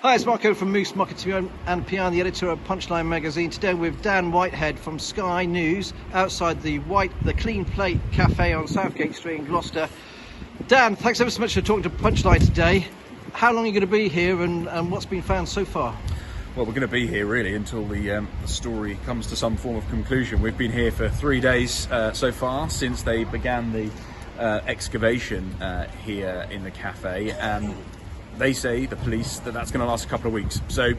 Hi, it's Marco from Moose Marketing and PR, the editor of Punchline magazine. Today with Dan Whitehead from Sky News outside the Clean Plate Cafe on Southgate Street in Gloucester. Dan, thanks ever so much for talking to Punchline today. How long are you going to be here and what's been found so far? Well, we're going to be here really until the story comes to some form of conclusion. We've been here for 3 days so far since they began the excavation here in the cafe, and they say, the police, that that's going to last a couple of weeks. So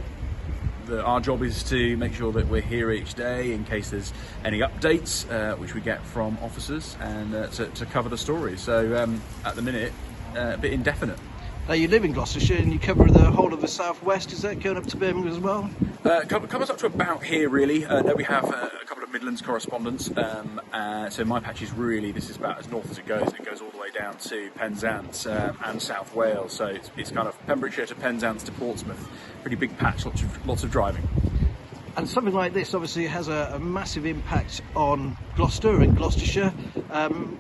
our job is to make sure that we're here each day in case there's any updates which we get from officers, and to cover the story. So at the minute, a bit indefinite. Now, you live in Gloucestershire and you cover the whole of the southwest. Is that going up to Birmingham as well? Covers up to about here, really. There we have a couple of Midlands correspondents. So my patch is really, this is about as north as it goes. It goes all the way down to Penzance and South Wales. So it's kind of Pembrokeshire to Penzance to Portsmouth. Pretty big patch, lots of driving. And something like this obviously has a massive impact on Gloucester and Gloucestershire.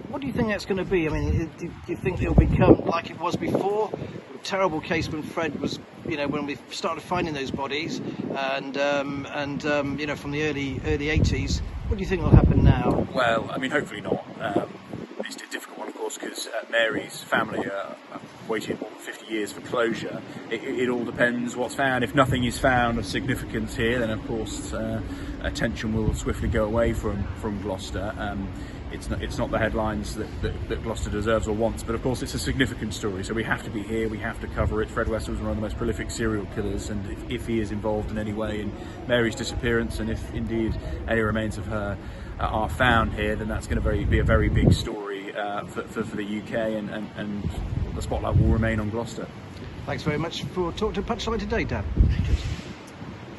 What do you think that's going to be? I mean, do you think it'll become like it was before? A terrible case when Fred was, when we started finding those bodies, and from the early 80s. What do you think will happen now? Well, I mean, hopefully not. It's a difficult one, of course, because Mary's family are waiting more than 50 years for closure. It all depends what's found. If nothing is found of significance here, then of course attention will swiftly go away from Gloucester. It's not the headlines that Gloucester deserves or wants, but of course it's a significant story, so we have to be here, we have to cover it. Fred West was one of the most prolific serial killers, and if he is involved in any way in Mary's disappearance, and if indeed any remains of her are found here, then that's going to be a very big story for the UK, and the spotlight will remain on Gloucester. Thanks very much for talking to Punchline today, Dan.